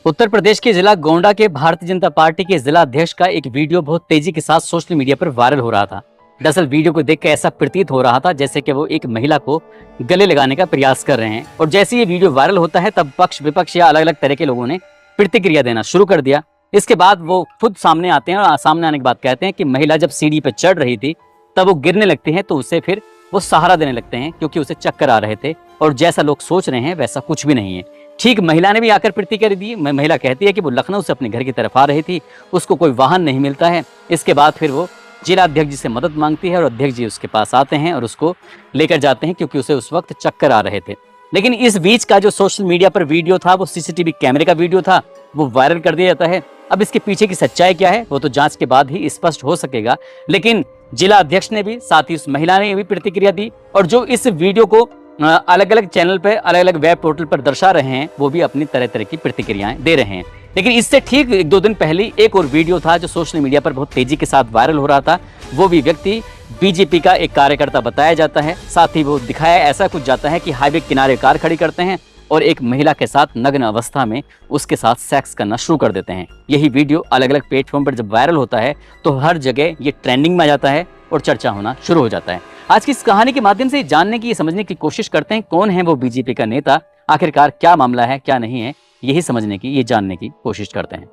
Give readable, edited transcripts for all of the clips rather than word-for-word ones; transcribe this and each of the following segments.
उत्तर प्रदेश के जिला गोंडा के भारतीय जनता पार्टी के जिला अध्यक्ष का एक वीडियो बहुत तेजी के साथ सोशल मीडिया पर वायरल हो रहा था। दरअसल वीडियो को देखकर ऐसा प्रतीत हो रहा था जैसे कि वो एक महिला को गले लगाने का प्रयास कर रहे हैं। और जैसे ये वीडियो वायरल होता है तब पक्ष विपक्ष या अलग अलग तरह के लोगों ने प्रतिक्रिया देना शुरू कर दिया। इसके बाद वो खुद सामने आते हैं और सामने आने के बाद कहते हैं कि महिला जब सीढ़ी पर चढ़ रही थी तब वो गिरने लगती है तो उसे फिर वो सहारा देने लगते हैं क्योंकि उसे चक्कर आ रहे थे और जैसा लोग सोच रहे हैं वैसा कुछ भी नहीं है। ठीक महिला ने भी आकर प्रतिक्रिया दी। महिला कहती है कि वो लखनऊ से अपने घर की तरफ आ रही थी, उसको कोई वाहन नहीं मिलता है। इसके बाद फिर वो जिला अध्यक्ष जी से मदद मांगती है और अध्यक्ष जी उसके पास आते हैं और उसको लेकर जाते हैं क्योंकि उसे उस वक्त चक्कर आ रहे थे। लेकिन इस बीच का जो सोशल मीडिया पर वीडियो था वो सीसीटीवी कैमरे का वीडियो था, वो वायरल कर दिया जाता है। अब इसके पीछे की सच्चाई क्या है वो तो जांच के बाद ही स्पष्ट हो सकेगा। लेकिन जिला अध्यक्ष ने भी साथ ही उस महिला ने भी प्रतिक्रिया दी और जो इस वीडियो को अलग अलग चैनल पे अलग अलग वेब पोर्टल पर दर्शा रहे हैं वो भी अपनी तरह तरह की प्रतिक्रियाएं दे रहे हैं। लेकिन इससे ठीक एक दो दिन पहले एक और वीडियो था जो सोशल मीडिया पर बहुत तेजी के साथ वायरल हो रहा था। वो भी व्यक्ति बीजेपी का एक कार्यकर्ता बताया जाता है। साथ ही वो दिखाया ऐसा कुछ जाता है कि हाईवे किनारे कार खड़ी करते हैं और एक महिला के साथ नग्न अवस्था में उसके साथ सेक्स करना शुरू कर देते हैं। यही वीडियो अलग अलग प्लेटफॉर्म पर जब वायरल होता है तो हर जगह ये ट्रेंडिंग में आ जाता है और चर्चा होना शुरू हो जाता है। आज की इस कहानी के माध्यम से जानने की समझने की कोशिश करते हैं कौन है वो बीजेपी का नेता, आखिरकार क्या मामला है क्या नहीं है, यही समझने की ये जानने की कोशिश करते हैं।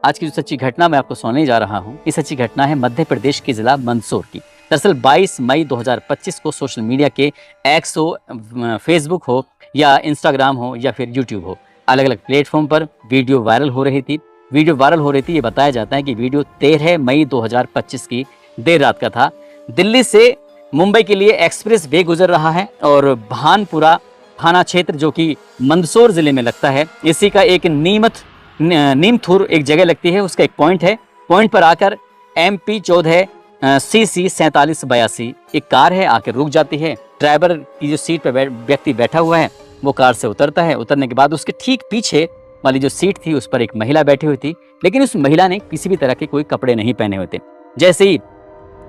आज की जो सच्ची घटना मैं आपको सुनाने जा रहा हूँ, ये सच्ची घटना है मध्य प्रदेश के जिला मंदसौर की। दरअसल 22 मई 2025 को सोशल मीडिया के एक्स हो, फेसबुक हो या इंस्टाग्राम हो या फिर यूट्यूब हो, अलग अलग प्लेटफॉर्म पर वीडियो वायरल हो रही थी। ये बताया जाता है कि वीडियो 13 मई 2025 की देर रात का था। दिल्ली से मुंबई के लिए एक्सप्रेस वे गुजर रहा है और भानपुरा थाना क्षेत्र जो कि मंदसौर जिले में लगता है, इसी का एक नीमथुर एक जगह लगती है, उसका एक पॉइंट है। पॉइंट पर आकर MP 14 CC 4782 एक कार है आकर रुक जाती है। ड्राइवर की जो सीट पर व्यक्ति बैठा हुआ है वो कार से उतरता है। उतरने के बाद उसके ठीक पीछे वाली जो सीट थी उस पर एक महिला बैठी हुई थी, लेकिन उस महिला ने किसी भी तरह के कोई कपड़े नहीं पहने हुए थे। जैसे ही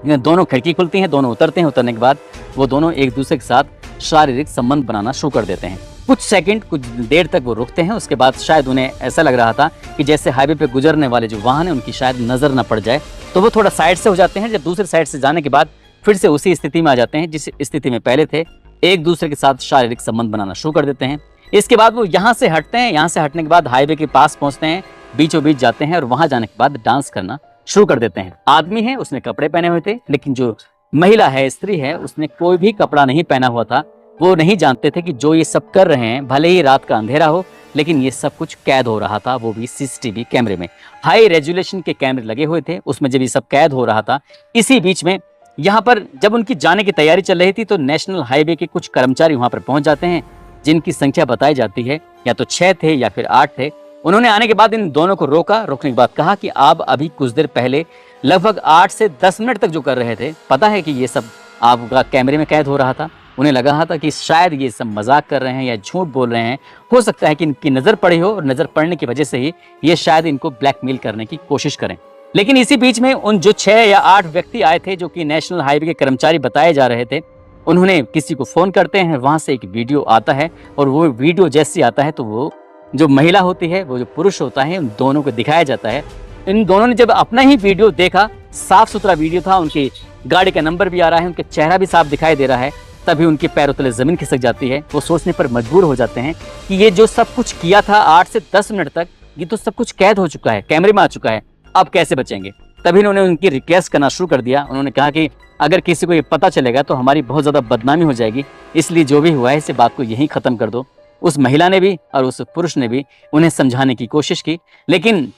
दोनों खिड़की खुलती हैं, दोनों उतरते हैं। उतरने के बाद वो दोनों एक दूसरे के साथ शारीरिक संबंध बनाना शुरू कर देते हैं। कुछ सेकंड कुछ देर तक वो रुकते हैं। उसके बाद शायद उन्हें ऐसा लग रहा था कि जैसे हाईवे पे गुजरने वाले जो वाहन है उनकी शायद नजर न पड़ जाए, तो वो थोड़ा साइड से हो जाते हैं। जब दूसरे साइड से जाने के बाद फिर से उसी स्थिति में आ जाते हैं जिस स्थिति में पहले थे, एक दूसरे के साथ शारीरिक संबंध बनाना शुरू कर देते हैं। इसके बाद वो यहाँ से हटते हैं। यहाँ से हटने के बाद हाईवे के पास पहुंचते हैं, बीचों बीच जाते हैं और वहां जाने के बाद डांस करना शुरू कर देते हैं। आदमी है उसने कपड़े पहने हुए थे, लेकिन जो महिला है, स्त्री है, उसने कोई भी कपड़ा नहीं पहना हुआ था। वो नहीं जानते थे कि जो ये सब कर रहे हैं, भले ही रात का अंधेरा हो, लेकिन ये सब कुछ कैद हो रहा था, वो भी सीसीटीवी कैमरे में। हाई रेजोल्यूशन के कैमरे लगे हुए थे, उसमें जब ये सब कैद हो रहा था। इसी बीच में यहाँ पर जब उनकी जाने की तैयारी चल रही थी तो नेशनल हाईवे के कुछ कर्मचारी वहां पर पहुंच जाते हैं, जिनकी संख्या बताई जाती है या तो 6 थे या फिर 8 थे। उन्होंने आने के बाद इन दोनों को रोका। रोकने के बाद कहा कि आप अभी कुछ देर पहले लगभग 8 से 10 मिनट तक जो कर रहे थे, पता है कि ये सब आपका कैमरे में कैद हो रहा था। उन्हें लगा था कि शायद ये सब मजाक कर रहे हैं या झूठ बोल रहे हैं। हो सकता है कि इनकी नज़र पड़ी हो और नज़र पड़ने की वजह से ही ये शायद इनको ब्लैकमेल करने की कोशिश करें। लेकिन इसी बीच में उन जो 6 या 8 व्यक्ति आए थे जो कि नेशनल हाईवे के कर्मचारी बताए जा रहे थे, उन्होंने किसी को फ़ोन करते हैं। वहाँ से एक वीडियो आता है और वो वीडियो जैसे आता है तो वो जो महिला होती है, वो जो पुरुष होता है, उन दोनों को दिखाया जाता है। इन दोनों ने जब अपना ही वीडियो देखा, साफ सुथरा वीडियो था, उनकी गाड़ी का नंबर भी आ रहा है, उनका चेहरा भी साफ दिखाई दे रहा है, तभी उनके पैरों तले जमीन खिसक जाती है। वो सोचने पर मजबूर हो जाते हैं कि ये जो सब कुछ किया था 8 से 10 मिनट तक, ये तो सब कुछ कैद हो चुका है, कैमरे में आ चुका है, अब कैसे बचेंगे। तभी उन्होंने उनकी रिक्वेस्ट करना शुरू कर दिया। उन्होंने कहा कि अगर किसी को ये पता चलेगा तो हमारी बहुत ज़्यादा बदनामी हो जाएगी, इसलिए जो भी हुआ है इस बात को यहीं ख़त्म कर दो। उस महिला ने भी और उस पुरुष ने भी उन्हें समझाने की कोशिश की, लेकिन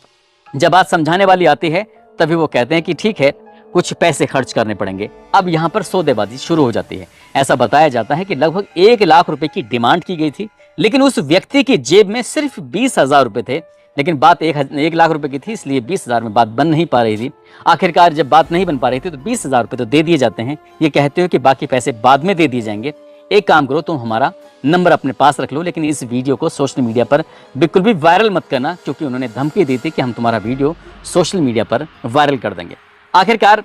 जब बात समझाने वाली आती है तभी वो कहते हैं कि ठीक है, कुछ पैसे खर्च करने पड़ेंगे। अब यहाँ पर सौदेबाजी शुरू हो जाती है। ऐसा बताया जाता है कि लगभग 1 लाख रुपए की डिमांड की गई थी, लेकिन उस व्यक्ति की जेब में सिर्फ 20,000 रुपए थे। लेकिन बात 1 लाख रुपए की थी, इसलिए 20,000 में बात बन नहीं पा रही थी। आखिरकार जब बात नहीं बन पा रही थी तो 20,000 रुपए तो दे दिए जाते हैं। ये कहते हो कि बाकी पैसे बाद में दे दिए जाएंगे। एक काम करो, तुम हमारा नंबर अपने पास रख लो, लेकिन इस वीडियो को सोशल मीडिया पर बिल्कुल भी वायरल मत करना, क्योंकि उन्होंने धमकी दी थी कि हम तुम्हारा वीडियो सोशल मीडिया पर वायरल कर देंगे। आखिरकार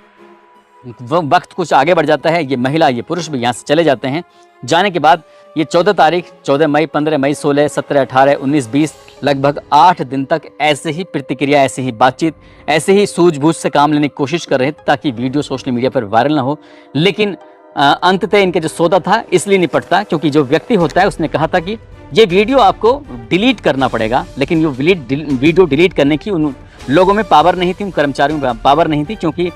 वक्त कुछ आगे बढ़ जाता है। ये महिला ये पुरुष भी यहाँ से चले जाते हैं। जाने के बाद ये 14 तारीख, 14 मई, 15 मई, 16, 17, 18, 19, 20 लगभग 8 दिन तक ऐसे ही प्रतिक्रिया, ऐसे ही बातचीत, ऐसे ही सूझबूझ से काम लेने की कोशिश कर रहे थे ताकि वीडियो सोशल मीडिया पर वायरल ना हो। लेकिन अंततः इनके जो सौदा था इसलिए निपटता, क्योंकि जो व्यक्ति होता है उसने कहा था कि ये वीडियो आपको डिलीट करना पड़ेगा। लेकिन ये वीडियो डिलीट करने की उन लोगों में पावर नहीं थी, उन कर्मचारियों में पावर नहीं थी, क्योंकि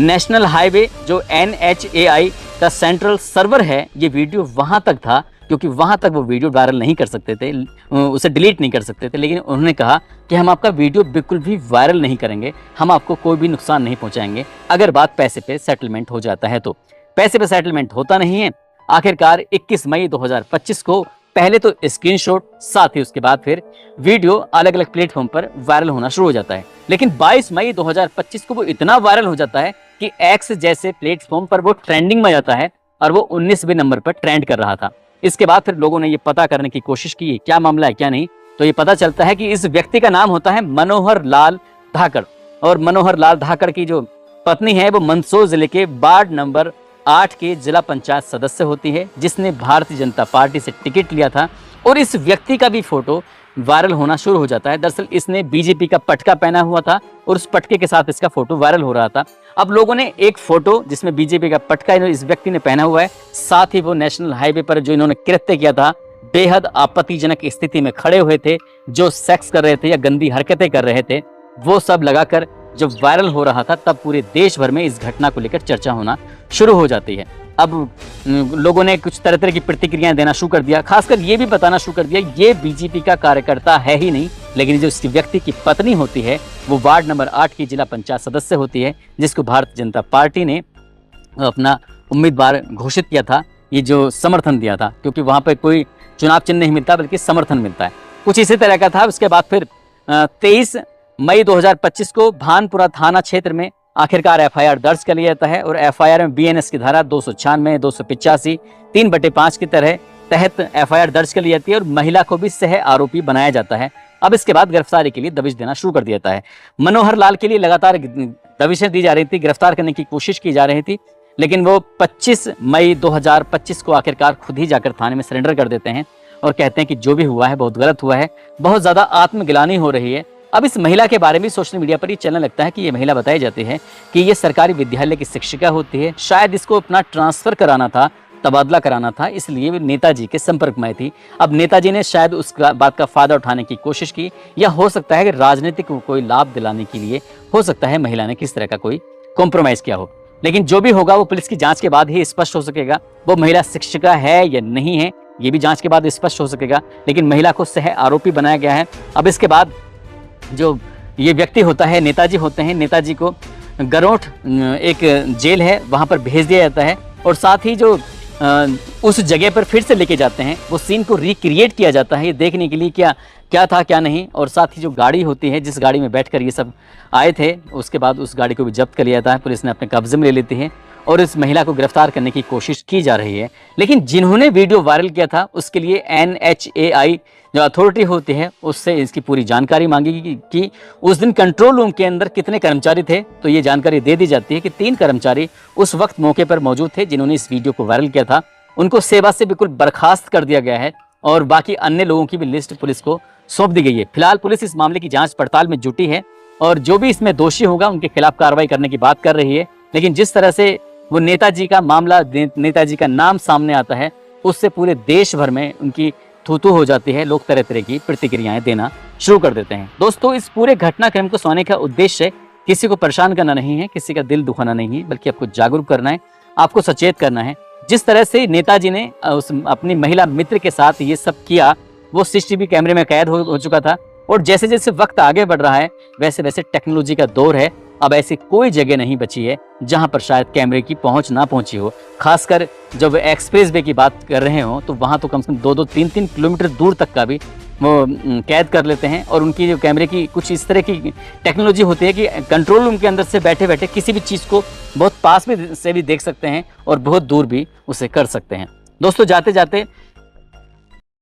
नेशनल हाईवे जो NHAI का सेंट्रल सर्वर है, ये वीडियो वहां तक था, क्योंकि वहां तक वो वीडियो वायरल नहीं कर सकते थे, उसे डिलीट नहीं कर सकते थे। लेकिन उन्होंने कहा कि हम आपका वीडियो बिल्कुल भी वायरल नहीं करेंगे, हम आपको कोई भी नुकसान नहीं पहुंचाएंगे अगर बात पैसे पे सेटलमेंट हो जाता है। तो पैसे पे सेटलमेंट होता नहीं है। आखिरकार 21 मई 2025 को पहले तो स्क्रीनशॉट, साथ ही उसके बाद फिर वीडियो अलग अलग प्लेटफॉर्म पर वायरल होना शुरू हो जाता है। लेकिन 22 मई 2025 को वो इतना वायरल हो जाता है कि एक्स जैसे प्लेटफॉर्म पर वो ट्रेंडिंग में जाता है और वो 19वें नंबर पर ट्रेंड कर रहा था। इसके बाद फिर लोगों ने ये पता करने की कोशिश की क्या मामला है क्या नहीं, तो ये पता चलता है कि इस व्यक्ति का नाम होता है मनोहर लाल धाकड़, और मनोहर लाल धाकड़ की जो पत्नी है वो मंदसौर जिले के वार्ड नंबर 8 के जिला पंचायत सदस्य होती है, जिसने भारतीय जनता पार्टी से टिकट लिया था। और इस व्यक्ति का भी फोटो वायरल होना शुरू हो जाता है। दरअसल इसने बीजेपी का पटका पहना हुआ था और उस पटके के साथ इसका फोटो वायरल हो रहा था। अब लोगों ने एक फोटो जिसमें बीजेपी का पटका इस व्यक्ति ने पहना हुआ है, साथ ही वो नेशनल हाईवे पर जो इन्होंने कृत्य किया था, बेहद आपत्तिजनक स्थिति में खड़े हुए थे, जो सेक्स कर रहे थे या गंदी हरकतें कर रहे थे, वो सब लगाकर जब वायरल हो रहा था तब पूरे देश भर में इस घटना को लेकर चर्चा होना शुरू हो जाती है। अब लोगों ने कुछ तरह तरह की प्रतिक्रियाएं देना शुरू कर दिया, खासकर ये भी बताना शुरू कर दिया ये बीजेपी का कार्यकर्ता है ही नहीं, लेकिन जो इस व्यक्ति की पत्नी होती है वो वार्ड नंबर 8 की जिला पंचायत सदस्य होती है, जिसको भारतीय जनता पार्टी ने अपना उम्मीदवार घोषित किया था, ये जो समर्थन दिया था, क्योंकि वहां पर कोई चुनाव चिन्ह नहीं मिलता बल्कि समर्थन मिलता है। कुछ इसी तरह का था। उसके बाद फिर 23 मई 2025 को भानपुरा थाना क्षेत्र में आखिरकार FIR दर्ज कर लिया जाता है और FIR में BNS की धारा 296, 285, 3/5 की तहत FIR दर्ज कर ली जाती है और महिला को भी सह आरोपी बनाया जाता है। अब इसके बाद गिरफ्तारी के लिए दबिश देना शुरू कर दिया जाता है। मनोहर लाल के लिए लगातार दबिशें दी जा रही थी, गिरफ्तार करने की कोशिश की जा रही थी, लेकिन वो 25 मई 2025 को आखिरकार खुद ही जाकर थाने में सरेंडर कर देते हैं और कहते हैं कि जो भी हुआ है बहुत गलत हुआ है, बहुत ज्यादा आत्मग्लानि हो रही है। अब इस महिला के बारे में सोशल मीडिया पर ये चलने लगता है कि ये महिला बताई जाती है कि ये सरकारी विद्यालय की शिक्षिका होती है, शायद इसको अपना ट्रांसफर कराना था, तबादला कराना था, इसलिए वो नेताजी के संपर्क में थी। अब नेताजी ने शायद उस बात का फायदा उठाने की कोशिश की, या हो सकता है कि राजनीतिक कोई लाभ दिलाने के लिए हो सकता है महिला ने किस तरह का कोई कॉम्प्रोमाइज किया हो। लेकिन जो भी होगा वो पुलिस की जांच के बाद ही स्पष्ट हो सकेगा। वो महिला शिक्षिका है या नहीं है ये भी जांच के बाद स्पष्ट हो सकेगा, लेकिन महिला को सह आरोपी बनाया गया है। अब इसके बाद जो ये व्यक्ति होता है, नेताजी होते हैं, नेताजी को गरोठ एक जेल है वहां पर भेज दिया जाता है और साथ ही जो उस जगह पर फिर से लेके जाते हैं, वो सीन को रिक्रिएट किया जाता है ये देखने के लिए क्या था क्या नहीं। और साथ ही जो गाड़ी होती है, जिस गाड़ी में बैठकर ये सब आए थे, उसके बाद उस गाड़ी को भी जब्त कर लिया जाता है, पुलिस ने अपने कब्जे में ले लेती है और इस महिला को गिरफ्तार करने की कोशिश की जा रही है। लेकिन जिन्होंने वीडियो वायरल किया था उसके लिए NHAI जो अथॉरिटी होती है उससे इसकी पूरी जानकारी मांगी कि उस दिन कंट्रोल रूम के अंदर कितने कर्मचारी थे, तो ये जानकारी दे दी जाती है कि 3 कर्मचारी उस वक्त मौके पर मौजूद थे जिन्होंने इस वीडियो को वायरल किया था। उनको सेवा से बिल्कुल बर्खास्त कर दिया गया है और बाकी अन्य लोगों की भी लिस्ट पुलिस को सौंप दी गई है। फिलहाल पुलिस इस मामले की जांच पड़ताल में जुटी है और जो भी इसमें दोषी होगा उनके खिलाफ कार्रवाई करने की बात कर रही है। लेकिन जिस तरह से वो नेताजी का मामला, नेताजी का नाम सामने आता है, उससे पूरे देश भर में उनकी थू-थू हो जाती है, लोग तरह तरह की प्रतिक्रियाएं देना शुरू कर देते हैं। दोस्तों, इस पूरे घटनाक्रम को सुनाने का उद्देश्य किसी को परेशान करना नहीं है, किसी का दिल दुखाना नहीं है, बल्कि आपको जागरूक करना है, आपको सचेत करना है। जिस तरह से नेताजी ने उस अपनी महिला मित्र के साथ ये सब किया, वो CCTV कैमरे में कैद हो चुका था और जैसे जैसे वक्त आगे बढ़ रहा है वैसे वैसे टेक्नोलॉजी का दौर है। अब ऐसी कोई जगह नहीं बची है जहां पर शायद कैमरे की पहुंच ना पहुंची हो। खासकर जब एक्सप्रेस वे की बात कर रहे हो तो वहां तो कम से कम 2-2, 3-3 किलोमीटर दूर तक का भी वो कैद कर लेते हैं। और उनकी जो कैमरे की कुछ इस तरह की टेक्नोलॉजी होती है कि कंट्रोल रूम के अंदर से बैठे बैठे किसी भी चीज़ को बहुत पास में से भी देख सकते हैं और बहुत दूर भी उसे कर सकते हैं। दोस्तों, जाते जाते